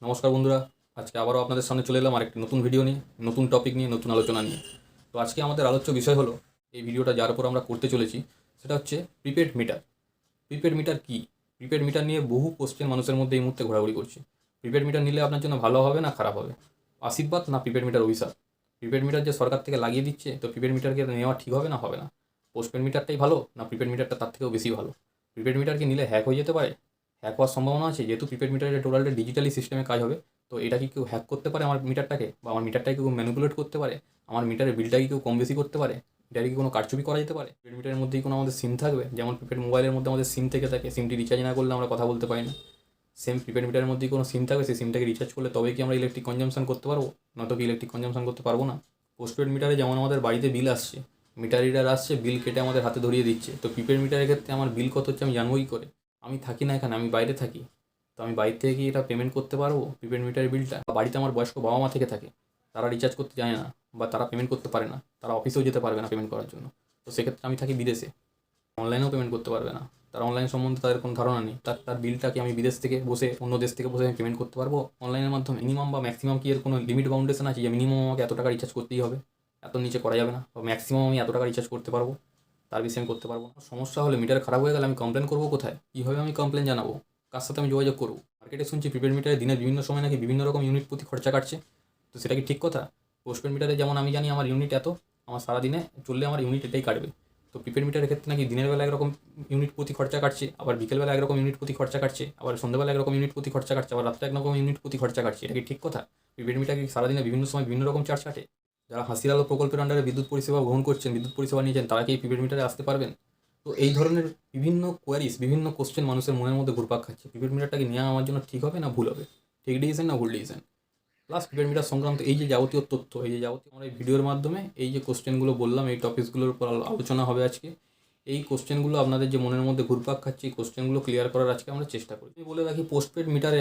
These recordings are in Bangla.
নমস্কার বন্ধুরা। আজকে আবারও আপনাদের সামনে চলে এলাম আরেকটি নতুন ভিডিও নিয়ে, নতুন টপিক নিয়ে, নতুন আলোচনা নিয়ে। তো আজকে আমাদের আলোচ্য বিষয় হলো, এই ভিডিওটা যার উপর আমরা করতে চলেছি সেটা হচ্ছে প্রিপেড মিটার। প্রিপেড মিটার কী? প্রিপেড মিটার নিয়ে বহু কোশ্চেন মানুষের মধ্যে এই মুহূর্তে ঘোরাঘুরি করছে। প্রিপেড মিটার নিলে আপনার জন্য ভালো হবে না খারাপ হবে? আশীর্বাদ না প্রিপেড মিটার অভিশাপ? প্রিপেড মিটার যে সরকার থেকে লাগিয়ে দিচ্ছে, তো প্রিপেড মিটারকে নেওয়া ঠিক হবে না হবে না? পোস্টপেড মিটারটাই ভালো না প্রিপেড মিটারটা তার থেকেও বেশি ভালো? প্রিপেড মিটার কি নিলে হ্যাক হয়ে যেতে পারে? হ্যাক হওয়ার সম্ভাবনা আছে, যেহেতু প্রিপেড মিটারের টোটালটা ডিজিটালি সিস্টেমে কাজ হবে। তো এটা কি কেউ হ্যাক করতে পারে আমার মিটারটাকে, বা আমার মিটারটাকে কেউ ম্যানিপুলেট করতে পারে? আমার মিটারের বিলটাকে কেউ কম বেশি করতে পারে? এটা কি কোনো কারচুপি করা যেতে পারে? প্রিপেড মিটারের মধ্যেই কোনো আমাদের সিম থাকবে, যেমন প্রিপেড মোবাইলের মধ্যে আমাদের সিম থেকে থাকে, সিমটি রিচার্জ না করলে আমরা কথা বলতে পারি না। সেম প্রিপেড মিটারের মধ্যেই কোনো সিম থাকবে, সেই সিমটাকে রিচার্জ করলে তবেই কি আমরা ইলেকট্রিক কনজাম্পশন করতে পারবো, নয়তো কি ইলেকট্রিক কনজাম্পশন করতে পারবো না। পোস্টপেড মিটারে যেমন আমাদের বাড়িতে বিল আসছে, মিটার রিডার আসছে, বিল কেটে আমাদের হাতে ধরিয়ে দিচ্ছে। তো প্রিপেড মিটারের ক্ষেত্রে আমার বিল কত হচ্ছে আমি জানবো কী করে? আমি থাকি না এখানে, আমি বাইরে থাকি। তো আমি বাইরে থেকে কি এটা পেমেন্ট করতে পারবো প্রিপেড মিটারের বিলটা? বা বাড়িতে আমার বয়স্ক বাবা মা থেকে থাকে, তারা রিচার্জ করতে জানে না, বা তারা পেমেন্ট করতে পারে না, তারা অফিসেও যেতে পারবে না পেমেন্ট করার জন্য। তো সেক্ষেত্রে আমি থাকি বিদেশে, অনলাইনেও পেমেন্ট করতে পারবে না, তার অনলাইন সম্বন্ধে তাদের কোনো ধারণা নেই। তার বিলটাকে আমি বিদেশ থেকে বসে, অন্য দেশ থেকে বসে আমি পেমেন্ট করতে পারবো অনলাইনের মাধ্যমে? মিনিমাম বা ম্যাক্সিমাম কি এর কোনো লিমিট বাউন্ডেশন আছে, যে মিনিমাম আমাকে এত টাকা রিচার্জ করতেই হবে, এত নিচে করা যাবে না, বা ম্যাক্সিমাম আমি এত টাকা রিচার্জ করতে পারবো, তার বেশি আমি করতে পারবো না? সমস্যা হলে, মিটার খারাপ হয়ে গেলে আমি কমপ্লেন করবো কোথায়? কীভাবে আমি কমপ্লেন জানাবো? কার সাথে আমি যোগাযোগ করবো? মার্কেটে শুনছি প্রিপেড মিটারে দিনের বিভিন্ন সময় নাকি বিভিন্ন রকম ইউনিট প্রতি খরচা কাটছে। তো সেটা কি ঠিক কথা? পোস্টপেড মিটারে যেমন আমি জানি আমার ইউনিট এত, আমার সারাদিনে চললে আমার ইউনিট এটাই কাটবে। তো প্রিপেড মিটারের ক্ষেত্রে নাকি দিনের বেলা একরকম ইউনিট প্রতি খরচা কাটছে, আবার বিকেলবেলা একরকম ইউনিট প্রতি খরচা কাটছে, আবার সন্ধ্যাবেলা একরকম ইউনিট প্রতি খরচা কাটছে, আবার রাত্রে একরকম ইউনিট প্রতি খরচা কাটছে। এটা কি ঠিক কথা? প্রিপেড মিটার কি সারাদিনে বিভিন্ন সময় বিভিন্ন রকম চার্জ কাটে? যারা হাসির আলো প্রকল্পের আন্ডারে বিদ্যুৎ পরিষেবা গ্রহণ করছেন, বিদ্যুৎ পরিষেবা নিয়েছেন, তারা কি এই প্রিপেড মিটারে আসতে পারবেন? তো এই ধরনের বিভিন্ন কোয়ারিজ, বিভিন্ন কোশ্চেন মানুষের মনের মধ্যে ঘুরপাক খাচ্ছে। প্রিপেড মিটারটাকে নেওয়া আমার জন্য ঠিক হবে না ভুল হবে? ঠিক ডিসিশন না ভুল ডিসিশন? প্লাস প্রিপেড মিটার সংক্রান্ত এই যে যাবতীয় তথ্য, এই যে যাবতীয় আমরা এই ভিডিওর মাধ্যমে এই যে কোশ্চেনগুলো বললাম, এই টপিকসগুলোর উপর আলোচনা হবে আজকে। এই কোশ্চেনগুলো আপনাদের যে মনের মধ্যে ঘুরপাক খাচ্ছে, এই কোশ্চেনগুলো ক্লিয়ার করার আজকে আমরা চেষ্টা করি। আমি বলে রাখি, পোস্টপেড মিটারে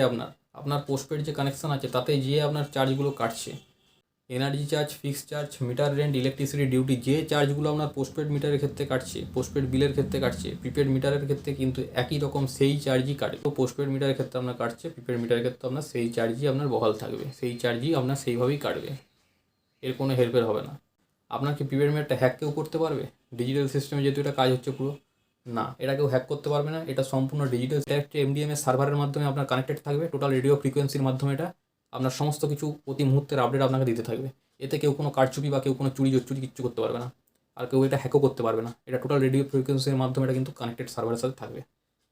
আপনার পোস্টপেড যে কানেকশন আছে, তাতে যে আপনার চার্জগুলো কাটছে, energy charge, fixed charge, metre rent, electricity duty, যে চার্জগুলো আপনার পোস্টপেড মিটারের ক্ষেত্রে কাটছে, পোস্টপেড বিলের ক্ষেত্রে কাটছে, প্রিপেড মিটারের ক্ষেত্রে কিন্তু একই রকম সেই চার্জই কাটবে। তো পোস্টপেড মিটারের ক্ষেত্রে আপনার কাটছে, প্রিপেড মিটারের ক্ষেত্রে আপনার সেই চার্জই আপনার বহাল থাকবে, সেই চার্জই আপনার সেইভাবেই কাটবে, এর কোনো হেল্পের হবে না। আপনার কি প্রিপেড মিটারটা হ্যাক কেউ করতে পারবে? ডিজিটাল সিস্টেমে যেহেতু এটা কাজ হচ্ছে পুরো, না, এটা কেউ হ্যাক করতে পারবে না। এটা সম্পূর্ণ ডিজিটাল, এটা একটা এমডিএমএস সার্ভারের মাধ্যমে আপনার কানেক্টেড থাকবে, টোটাল রেডিও ফ্রিকোয়েন্সির মাধ্যমে এটা আপনার সমস্ত কিছু প্রতি মুহূর্তের আপডেট আপনাকে দিতে থাকবে। এতে কেউ কোনো কারচুপি বা কেউ কোনো চুরি জোচ্চুরি কিচ্ছু করতে পারবে না, আর কেউ এটা হ্যাকও করতে পারবে না। এটা টোটাল রেডিও ফ্রিকোয়েন্সির মাধ্যমে এটা কিন্তু কানেক্টেড সার্ভারের সাথে থাকবে।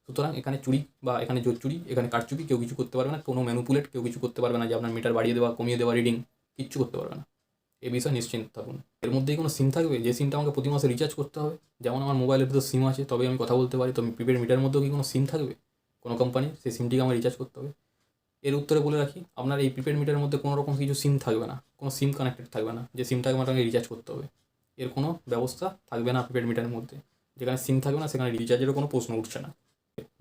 সুতরাং এখানে চুরি বা এখানে জোচ্চুরি, এখানে কারচুপি কেউ কিছু করতে পারবে না, কোনো ম্যানুপুলেট কেউ কিছু করতে পারবে না, যে আপনার মিটার বাড়িয়ে দেওয়া কমিয়ে দেওয়া রিডিং কিচ্ছু করতে পারবে না। এ বিষয়ে নিশ্চিন্ত থাকুন। এর মধ্যেই কোনো সিম থাকবে, যে সিমটা আমাকে প্রতি মাসে রিচার্জ করতে হবে। যেমন আমার মোবাইলের ভিতর সিম আছে, তবে আমি কথা বলতে পারি। তো প্রিপেড মিটারের মধ্যেও কি কোনো সিম থাকবে কোনো কোম্পানির? সেই সিমটিকে আমার রিচার্জ করতে হবে। এর উত্তরে বলে রাখি, আপনার এই প্রিপেড মিটারের মধ্যে কোনো রকম কিছু সিম থাকবে না, কোনো সিম কানেক্টেড থাকবে না, যে সিমটাকে আমাকে রিচার্জ করতে হবে। এর কোনো ব্যবস্থা থাকবে না প্রিপেড মিটারের মধ্যে। যেখানে সিম থাকবে না, সেখানে রিচার্জেরও কোনো প্রশ্ন উঠছে না।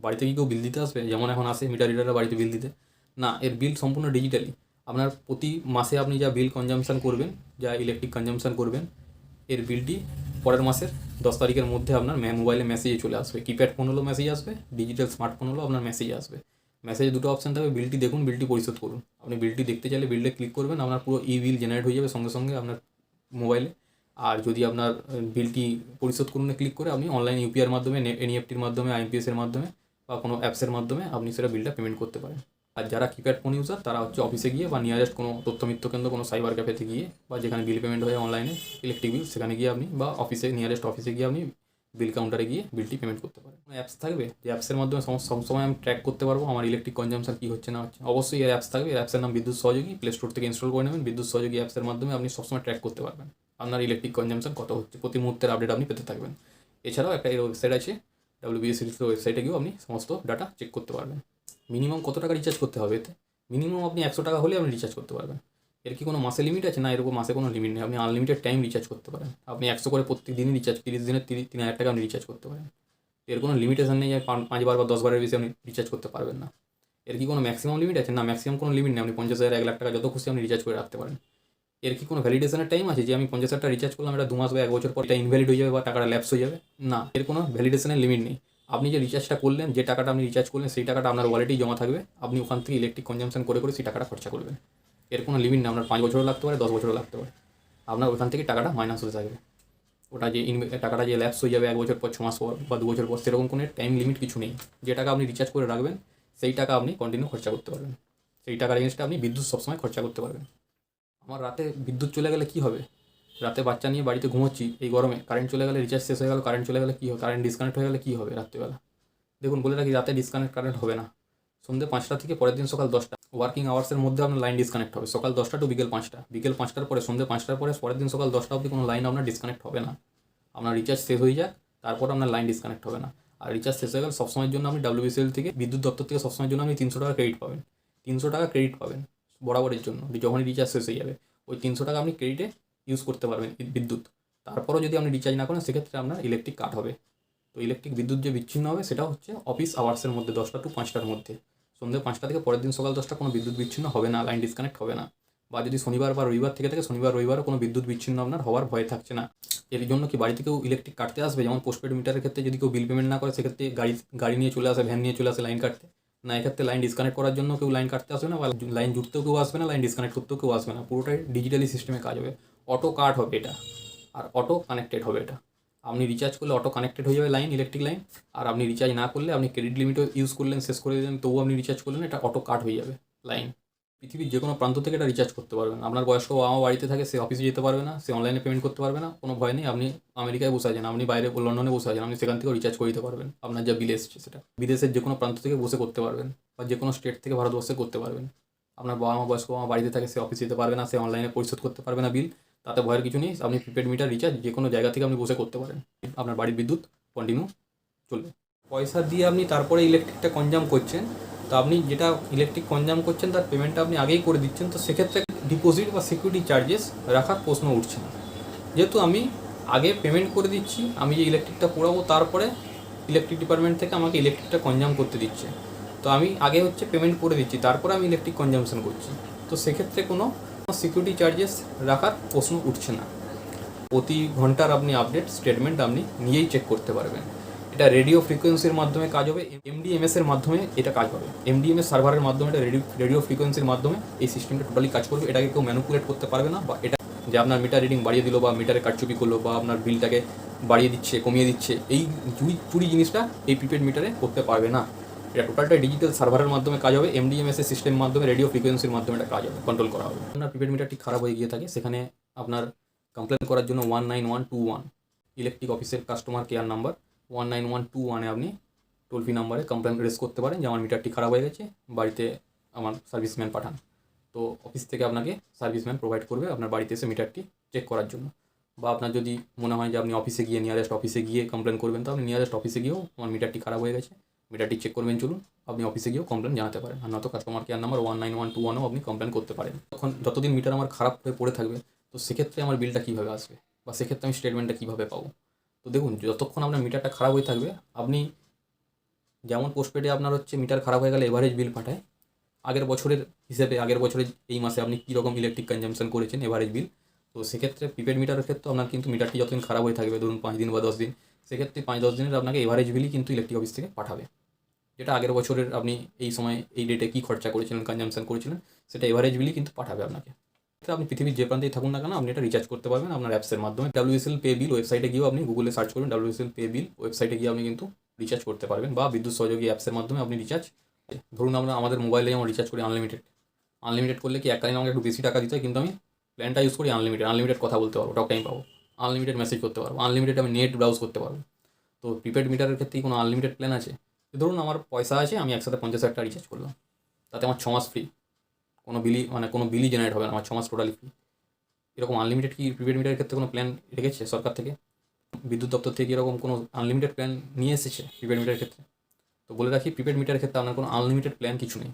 বাড়িতে কি কেউ বিল দিতে আসবে, যেমন এখন আসে মিটার রিডাররা বাড়িতে বিল দিতে? না, এর বিল সম্পূর্ণ ডিজিটালি। আপনার প্রতি মাসে আপনি যা বিল কনজাম্পশান করবেন, যা ইলেকট্রিক কনজাম্পশান করবেন, এর বিলটি পরের মাসের 10 তারিখের মধ্যে আপনার মোবাইলে মেসেজে চলে আসবে। কিপ্যাড ফোন হলেও মেসেজ আসবে, ডিজিটাল স্মার্টফোন হলেও আপনার মেসেজ আসবে। মেসেজে দুটো অপশান থাকবে, বিলটি দেখুন, বিলটি পরিশোধ করুন। আপনি বিলটি দেখতে চাইলে বিলটা ক্লিক করবেন, আপনার পুরো ই বিল জেনারেট হয়ে যাবে সঙ্গে সঙ্গে আপনার মোবাইলে। আর যদি আপনার বিলটি পরিশোধ করুন ক্লিক করে, আপনি অনলাইন ইউপিআইয়ের মাধ্যমে, এনইএফটির মাধ্যমে, আইএমপিএসের মাধ্যমে, বা কোনো অ্যাপসের মাধ্যমে আপনি সেটা বিলটা পেমেন্ট করতে পারেন। আর যারা কিপ্যাড ফোন ইউজার, তারা হচ্ছে অফিসে গিয়ে বা নিয়ারেস্ট কোনো তথ্যমিত্র কেন্দ্র, কোনো সাইবার ক্যাফেতে গিয়ে, বা যেখানে বিল পেমেন্ট হয় অনলাইনে ইলেকট্রিক বিল, সেখানে গিয়ে আপনি, বা অফিসে, নিয়ারেস্ট অফিসে গিয়ে আপনি বিল কাউন্টারে গিয়ে বিলটি পেমেন্ট করতে পারেন। কোনো অ্যাপস থাকবে, যে অ্যাপসের মাধ্যমে সবসময় আমি ট্র্যাক করতে পারবো আমার ইলেকট্রিক কনজাম্পশন কী হচ্ছে না হচ্ছে। অবশ্যই এর অ্যাপস থাকবে, এর অ্যাপসের নাম বিদ্যুৎ সহযোগী। প্লে স্টোর থেকে ইনস্টল করে নেবেন। বিদ্যুৎ সহযোগী অ্যাপসের মাধ্যমে আপনি সবসময় ট্র্যাক করতে পারবেন আপনার ইলেকট্রিক কনজাম্পশন কত হচ্ছে, প্রতি মুহূর্তের আপডেট আপনি পেতে থাকবেন। এছাড়াও একটা এর ওয়েবসাইট আছে, ডাব্লিউবিএসসির ওয়েবসাইটে গিয়েও আপনি সমস্ত ডাটা চেক করতে পারবেন। মিনিমাম কত টাকা রিচার্জ করতে হবে এতে? মিনিমাম আপনি 100 টাকা হলে আপনি রিচার্জ করতে পারবেন। এর কি কোনো মাসে লিমিট আছে? না, এরকম মাসে কোনো লিমিট নেই। আপনি আনলিমিটেড টাইম রিচার্জ করতে পারেন। আপনি 100 করে প্রত্যেক দিনই রিচার্জ, 30 দিনে 3000 টাকা আপনি রিচার্জ করতে পারেন। এর কোনো লিমিটেশন নেই যে 5 বার বা 10 বারের বেশি আপনি রিচার্জ করতে পারবেন না। এর কি কোনো ম্যাক্সিমাম লিমিট আছে? না, ম্যাক্সিমাম কোনো লিমিট নেই। আপনি 50,000, 1 লাখ টাকা যত খুশি আপনি রিচার্জ করে রাখতে পারেন। এর কি কোনো ভ্যালিডেশনের টাইম আছে, যে আমি 50,000 টাকা রিচার্জ করলাম, এটা 2 মাস বা 1 বছর পর এটা ইনভ্যালিড হয়ে যাবে বা টাকাটা ল্যাপস হয়ে যাবে? না, এর কোনো ভ্যালিডেশনের লিমিট নেই। আপনি যে রিচার্জটা করলেন, যে টাকাটা আপনি রিচার্জ করলেন, সেই টাকাটা আপনার ওয়ালেটেই জমা থাকবে। আপনি ওখান থেকে ইলেকট্রিক কনজাম্পশন করে করে সেই টাকাটা খরচা করবেন। এর কোনো লিমিট নেই, আপনার 5 বছরও লাগতে পারে, 10 বছরও লাগতে পারে। আপনার ওখান থেকে টাকাটা মাইনাস হতে থাকবে। ওটা যে টাকাটা যে ল্যাপস হয়ে যাবে 1 বছর পর, 6 মাস পর বা 2 বছর পর, সেরকম কোনো টাইম লিমিট কিছু নেই। যে টাকা আপনি রিচার্জ করে রাখবেন সেই টাকা আপনি কন্টিনিউ খরচা করতে পারবেন। সেই টাকার এগেনস্টে আপনি বিদ্যুৎ সবসময় খরচা করতে পারবেন। আমার রাতে বিদ্যুৎ চলে গেলে কী হবে? রাতে বাচ্চা নিয়ে বাড়িতে ঘুমোচ্ছি এই গরমে, কারেন্ট চলে গেলে, রিচার্জ শেষ হয়ে গেল, কারেন্ট চলে গেলে কী হবে? কারেন্ট ডিসকানেক্ট হয়ে গেলে কী হবে রাত্রিবেলা? দেখুন, বলে রাখি, রাতে ডিসকানেক্ট কারেন্ট হবে না। সন্ধ্যে 5টা থেকে পরের দিন সকাল 10টা ওয়ার্কিং আওয়ার্সের মধ্যে আপনার লাইন ডিসকানেক্ট হবে। সকাল 10টা টু বিকেল 5টা, বিকেল 5টার পরে সন্ধ্যে 5টার পরে পরের দিন সকাল 10টা অবধি কোনো লাইন আপনার ডিসকানেক্ট হবে না। আপনার রিচার্জ শেষ হয়ে যাক, তারপর আপনার লাইন ডিসকানেক্ট হবে না। আর রিচার্জ শেষ হয়ে গেলে সবসময়ের জন্য আপনি WBCL থেকে, বিদ্যুৎ দপ্তর থেকে সবসময়ের জন্য আপনি 300 টাকা ক্রেডিট পাবেন। 300 টাকা ক্রেডিট পাবেন বরাবরের জন্য। যখনই রিচার্জ শেষ হয়ে যাবে ওই 300 টাকা আপনি ক্রেডিটে ইউজ করতে পারবেন বিদ্যুৎ। তারপরও যদি আপনি রিচার্জ না করেন সেক্ষেত্রে আপনার ইলেকট্রিক কাট হবে। তো ইলেকট্রিক বিদ্যুৎ যে বিচ্ছিন্ন হবে সেটা হচ্ছে অফিস আওয়ার্সের মধ্যে 10টা টু 5টার মধ্যে। সন্ধ্যে 5টা থেকে পরের দিন সকাল 10টা কোনো বিদ্যুৎ বিচ্ছিন্ন হবে না, লাইন ডিসকানেক্ট হবে না। বা যদি শনিবার বা রবিবার থেকে থাকে, শনিবার রবিবারও কোনো বিদ্যুৎ বিচ্ছিন্ন আপনার হওয়ার ভয় থাকছে না। এর জন্য কি বাড়িতে কেউ ইলেকট্রিক কাটতে আসবে? যেমন পোস্টপেড মিটারের ক্ষেত্রে যদি কেউ বিল পেমেন্ট না করে সেক্ষেত্রে গাড়ি নিয়ে চলে আসে, ভ্যান নিয়ে চলে আসে লাইন কাটতে। না, এক্ষেত্রে লাইন ডিসকানেক্ট করার জন্য কেউ লাইন কাটতে আসবে না, বা লাইন জুড়তেও কেউ আসবে না, লাইন ডিসকানেক্ট করতেও কেউ আসবে না। পুরোটাই ডিজিটালি সিস্টেমে কাজ হবে। অটো কাট হবে এটা, আর অটো কানেক্টেড হবে এটা। আপনি রিচার্জ করলে অটো কানেক্টেড হয়ে যাবে লাইন, ইলেকট্রিক লাইন। আর আপনি রিচার্জ না করলে, আপনি ক্রেডিট লিমিটও ইউজ করলেন, শেষ করে দিলেন, তবুও আপনি রিচার্জ করলেন, এটা অটো কাট হয়ে যাবে লাইন। পৃথিবীর যে কোনো প্রান্ত থেকে এটা রিচার্জ করতে পারবেন। আপনার বয়স্ক বাবা মা বাড়িতে থাকে, সে অফিসে যেতে পারবে না, সে অনলাইনে পেমেন্ট করতে পারবে না, কোনো ভয় নেই। আপনি আমেরিকায় বসে আছেন, আপনি বাইরে লন্ডনে বসে আছেন, আপনি সেখান থেকেও রিচার্জ করে দিতে পারবেন। আপনার যা বিল এসছে সেটা বিদেশের যে কোনো প্রান্ত থেকে বসে করতে পারবেন, বা যে কোনো স্টেট থেকে ভারতবর্ষে করতে পারবেন। আপনার বাবা মা, বয়স্ক বাবা মা বাড়িতে থাকে, সে অফিসে যেতে পারবে না, সে অনলাইনে পরিশোধ করতে পারবে না বিল। তাতে ভয়ের কিছু নেই। আপনি প্রিপেড মিটার রিচার্জ যে কোনো জায়গা থেকে আপনি বসে করতে পারেন। আপনার বাড়ির বিদ্যুৎ কন্টিনিউ চলবে। পয়সা দিয়ে আপনি তারপরে ইলেকট্রিকটা কনজাম করছেন, তো আপনি যেটা ইলেকট্রিক কনজাম করছেন তার পেমেন্টটা আপনি আগেই করে দিচ্ছেন, তো সেক্ষেত্রে ডিপোজিট বা সিকিউরিটি চার্জেস রাখার প্রশ্ন উঠছে না। যেহেতু আমি আগে পেমেন্ট করে দিচ্ছি, আমি যে ইলেকট্রিকটা পোড়াবো তারপরে ইলেকট্রিক ডিপার্টমেন্ট থেকে আমাকে ইলেকট্রিকটা কনজাম করতে দিচ্ছে। তো আমি আগে হচ্ছে পেমেন্ট করে দিচ্ছি, তারপরে আমি ইলেকট্রিক কনজামশন করছি। তো সেক্ষেত্রে কোনো সিকিউরিটি চার্জেস রাখার প্রশ্ন উঠছে না। প্রতি ঘন্টার আপনি আপডেট স্টেটমেন্ট আপনি নিজেই চেক করতে পারবেন। এটা রেডিও ফ্রিকোয়েন্সির মাধ্যমে কাজ হবে, এমডিএমএসের মাধ্যমে এটা কাজ হবে। এমডিএমএস সার্ভারের মাধ্যমে, এটা রেডিও ফ্রিকোয়েন্সির মাধ্যমে এই সিস্টেমটা টোটালি কাজ করবে। এটাকে কেউ ম্যানুপুলেট করতে পারবে না, বা এটা যে আপনার মিটার রিডিং বাড়িয়ে দিল, বা মিটারে কারচুপি করলো, বা আপনার বিলটাকে বাড়িয়ে দিচ্ছে, কমিয়ে দিচ্ছে, এই চুরি জিনিসটা এই প্রিপেড মিটারে করতে পারবে না। এটা টোটালটা ডিজিটাল সার্ভারের মাধ্যমে কাজ হবে, এমডিএমএস এর সিস্টেমের মাধ্যমে, রেডিও ফ্রিকোয়েন্সির মাধ্যমে এটা কাজ হবে, কন্ট্রোল করা হবে। আপনার প্রিপেড মিটারটি খারাপ হয়ে গিয়ে থাকে, সেখানে আপনার কমপ্লেন করার জন্য 19121 ইলেকট্রিক অফিসের কাস্টমার কেয়ার নাম্বার 19121-এ আপনি টোল ফ্রি নাম্বারে কমপ্লেন রেজ করতে পারেন যে আমার মিটারটি খারাপ হয়ে গেছে, বাড়িতে আমার সার্ভিসম্যান পাঠান। তো অফিস থেকে আপনাকে সার্ভিসম্যান প্রোভাইড করবে আপনার বাড়িতে এসে মিটারটি চেক করার জন্য। বা আপনার যদি মনে হয় যে আপনি অফিসে গিয়ে, নিয়ারেস্ট অফিসে গিয়ে কমপ্লেন করবেন, তো আপনি নিয়ারেস্ট অফিসে গিয়েও আমার মিটারটি খারাপ হয়ে গেছে, মিটারটি চেক করবেন চলুন, আপনি অফিসে গিয়েও কমপ্লেন জানাতে পারেন। আর নয়তো কাস্টমার কেয়ার নাম্বার 19121-এও আপনি কমপ্লেন করতে পারেন। তখন যতদিন মিটার আমার খারাপ হয়ে পড়ে থাকবে, তো সেক্ষেত্রে আমার বিলটা কীভাবে আসবে, বা সেক্ষেত্রে আমি স্টেটমেন্টটা কীভাবে পাবো? তো দেখুন, যতক্ষণ আপনার মিটারটা খারাপ হয়ে থাকবে, আপনি যেমন পোস্টপেডে আপনার হচ্ছে মিটার খারাপ হয়ে গেলে এভারেজ বিল পাঠায়, আগের বছরের হিসেবে, আগের বছরের এই মাসে আপনি কীরকম ইলেকট্রিক কনজামশন করেছেন এভারেজ বিল। তো সেক্ষেত্রে প্রিপেড মিটারের ক্ষেত্রে আপনার কিন্তু মিটারটি যতদিন খারাপ হয়ে থাকবে, ধরুন 5 দিন বা 10 দিন, সেক্ষেত্রে 5-10 দিনের আপনাকে এভারেজ বিলই কিন্তু ইলেকট্রিক অফিস থেকে পাঠাবে। যেটা আগের বছরের আপনি এই সময় এই ডেটে কী খরচা করেছিলেন, কনজামশন করেছিলেন, সেটা এভারেজ বিলই কিন্তু পাঠাবে আপনাকে। আপনি পৃথিবীর যে প্রান্তেই থাকুন না কেন, আপনি এটা রিচার্জ করতে পারবেন আপনার অ্যাপসের মাধ্যমে। WSL পে বিল ওয়েবসাইটে গিয়েও, আপনি গুগলে সার্চ করুন WSL পে বিল, ওয়েবসাইটে গিয়ে আপনি কিন্তু রিচার্জ করতে পারবেন, বা বিদ্যুৎ সহযোগী অ্যাপসের মাধ্যমে আপনি রিচার্জ। ধরুন আমরা আমাদের মোবাইলে যেমন রিচার্জ করি আনলিমিটেড করলে কি এককালীন আমাকে একটু বেশি টাকা দিতে হয়, কিন্তু আমি প্ল্যানটা ইউজ করি আনলিমিটেড কথা বলতে পারবো, টক টাইম পাবো, আনলিমিটেড মেসেজ করতে পারবো, আনলিমিটেড আমি নেট ব্রাউজ করতে পারবো। তো প্রিপেড মিটারের ক্ষেত্রে কোনো আনলিমিটেড প্ল্যান আছে? ধরুন আমার পয়সা আছে, আমি একসাথে 50,000 টাকা রিচার্জ করলাম, তাতে আমার 6 মাস ফ্রি, কোনো বিলই জেনারেট হবে না, আমার 6 মাস টোটালি ফ্রি। এরকম আনলিমিটেড কি প্রিপেড মিটারের ক্ষেত্রে কোনো প্ল্যান রেখেছে সরকার থেকে? বিদ্যুৎ দপ্তর থেকে এরকম কোনো আনলিমিটেড প্ল্যান নিয়ে এসেছে প্রিপেড মিটারের ক্ষেত্রে? তো বলে রাখি, প্রিপেড মিটারের ক্ষেত্রে আপনার কোনো আনলিমিটেড প্ল্যান কিছু নেই।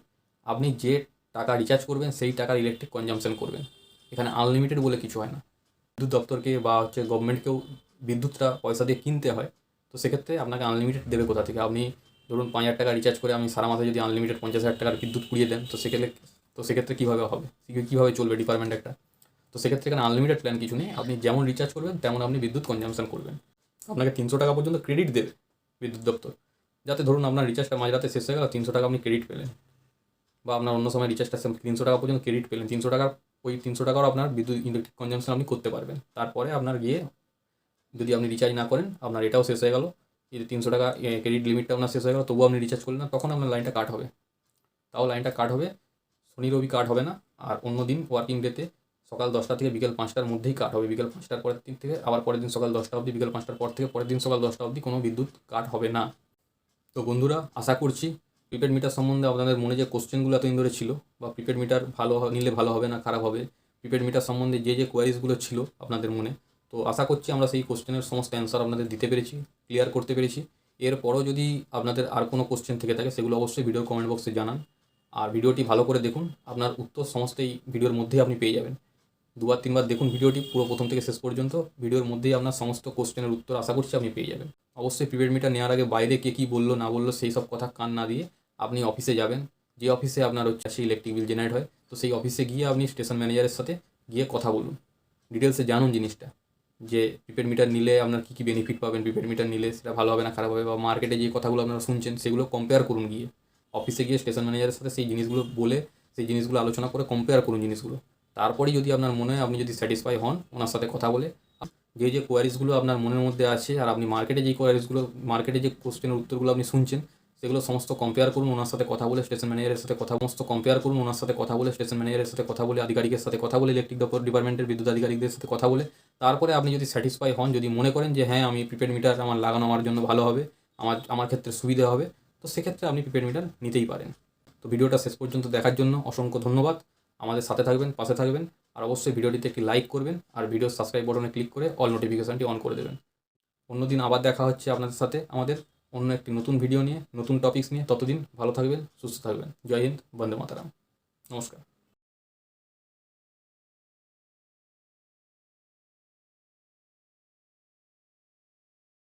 আপনি যে টাকা রিচার্জ করবেন সেই টাকার ইলেকট্রিক কনজামশন করবেন। এখানে আনলিমিটেড বলে কিছু হয় না। বিদ্যুৎ দপ্তরকে বা হচ্ছে গভর্নমেন্টকেও বিদ্যুৎটা পয়সা দিয়ে কিনতে হয়, তো সেক্ষেত্রে আপনাকে আনলিমিটেড দেবে কোথা থেকে? আপনি ধরুন 5,000 টাকা রিচার্জ করে আমি সারা মাসে যদি আনলিমিটেড 50,000 টাকার বিদ্যুৎ পুড়িয়ে দেন, সেক্ষেত্রে কীভাবে হবে, কীভাবে চলবে ডিপার্টমেন্ট একটা? তো সেক্ষেত্রে এখানে আনলিমিটেড প্ল্যান কিছু নেই। আপনি যেমন রিচার্জ করবেন তেমন আপনি বিদ্যুৎ কনজামশন করবেন। আপনাকে 300 টাকা পর্যন্ত ক্রেডিট দেবে বিদ্যুৎ দপ্তর, যাতে ধরুন আপনার রিচার্জটা মাঝরাতে শেষ হয়ে গেল, 300 টাকা আপনি ক্রেডিট পেলেন, বা আপনার অন্য সময় রিচার্জটা 300 টাকা পর্যন্ত ক্রেডিট পেলেন, 300 টাকার ওই 300 টাকারও আপনার বিদ্যুৎ ইলেকট্রিক কনজাম্পশন আপনি করতে পারবেন। তারপরে আপনার গিয়ে যদি আপনি রিচার্জ না করেন, আপনার এটাও শেষ হয়ে গেল, এই 300 টাকা ক্রেডিট লিমিটটা আপনার শেষ হয়ে গেল, তবুও আপনি রিচার্জ করলেন না, তখন আপনার লাইনটা কাট হবে। তাও লাইনটা কাট হবে, শনি রবি কাট হবে না। আর অন্য দিন ওয়ার্কিং ডেতে সকাল 10টা থেকে বিকেল 5টার মধ্যেই কাট হবে। বিকেল 5টার পরের দিন থেকে আবার পরের দিন সকাল 10টা অবধি, বিকেল 5টার পর থেকে পরের দিন সকাল 10টা অবধি কোনো বিদ্যুৎ কাট হবে না। তো বন্ধুরা, আশা করছি প্রিপেড মিটার সম্বন্ধে আপনাদের মনে যে কোশ্চেনগুলো এতদিন ধরে ছিল, বা প্রিপেড মিটার নিলে ভালো হবে না খারাপ হবে, প্রিপেড মিটার সম্বন্ধে যে কোয়ারিজগুলো ছিল আপনাদের মনে, তো আশা করছি আমরা সেই কোশ্চেনের সমস্ত অ্যান্সার আপনাদের দিতে পেরেছি, ক্লিয়ার করতে পেরেছি। এরপরও যদি আপনাদের আর কোনো কোশ্চেন থেকে থাকে, সেগুলো অবশ্যই ভিডিওর কমেন্ট বক্সে জানান। আর ভিডিওটি ভালো করে দেখুন, আপনার উত্তর সমস্ত এই ভিডিওর মধ্যেই আপনি পেয়ে যাবেন। 2-3বার দেখুন ভিডিওটি পুরো প্রথম থেকে শেষ পর্যন্ত, ভিডিওর মধ্যেই আপনার সমস্ত কোশ্চেনের উত্তর আশা করছি আপনি পেয়ে যাবেন। অবশ্যই প্রিপেড মিটার নেওয়ার আগে বাইরে কে কী বললো না বললো সেই সব কথা কান না দিয়ে আপনি অফিসে যাবেন, যে অফিসে আপনার সেই ইলেকট্রিক বিল জেনারেট হয়, তো সেই অফিসে গিয়ে আপনি স্টেশন ম্যানেজারের সাথে গিয়ে কথা বলুন, ডিটেলসে জানুন জিনিসটা, যে প্রিপেড মিটার নিলে আপনার কী কী বেনিফিট পাবেন, প্রিপেড মিটার নিলে সেটা ভালো হবে না খারাপ হবে, বা মার্কেটে যে কথাগুলো আপনারা শুনছেন সেগুলো কম্পেয়ার করুন, গিয়ে অফিসে গিয়ে স্টেশন ম্যানেজারের সাথে সেই জিনিসগুলো বলে, সেই জিনিসগুলো আলোচনা করে কম্পেয়ার করুন জিনিসগুলো। তারপরেই যদি আপনার মনে হয়, আপনি যদি স্যাটিসফাই হন ওনার সাথে কথা বলে, যে কোয়ারিজগুলো আপনার মনের মধ্যে আছে, আর আপনি মার্কেটে যে কোশ্চেনের উত্তরগুলো আপনি শুনছেন, সেগুলো সমস্ত কম্পেয়ার করুন ওনার সাথে কথা বলে, স্টেশন ম্যানেজারের সাথে কথা বলে, আধিকারিকের সাথে কথা বলে, ইলেকট্রিক ডিপার্টমেন্টের বিদ্যুৎ আধিকারিকদের সাথে কথা বলে, তারপরে আপনি যদি স্যাটিসফাই হন, যদি মনে করেন যে হ্যাঁ আমি প্রিপেড মিটার আমার লাগানো আমার জন্য ভালো হবে, আমার ক্ষেত্রে সুবিধা হবে, তো সেক্ষেত্রে আপনি প্রিপেড মিটার নিতেই পারেন। তো ভিডিওটা শেষ পর্যন্ত দেখার জন্য অসংখ্য ধন্যবাদ। আমাদের সাথে থাকবেন, পাশে থাকবেন, আর অবশ্যই ভিডিওটিতে একটি লাইক করবেন, আর ভিডিওর সাবস্ক্রাইব বাটনে ক্লিক করে অল নোটিফিকেশানটি অন করে দেবেন। অন্যদিন আবার দেখা হচ্ছে আপনাদের সাথে আমাদের অন্য একটি নতুন ভিডিও নিয়ে, নতুন টপিকস নিয়ে। ততদিন ভালো থাকবেন, সুস্থ থাকবেন। জয় হিন্দ, বন্দে মাতারাম, নমস্কার।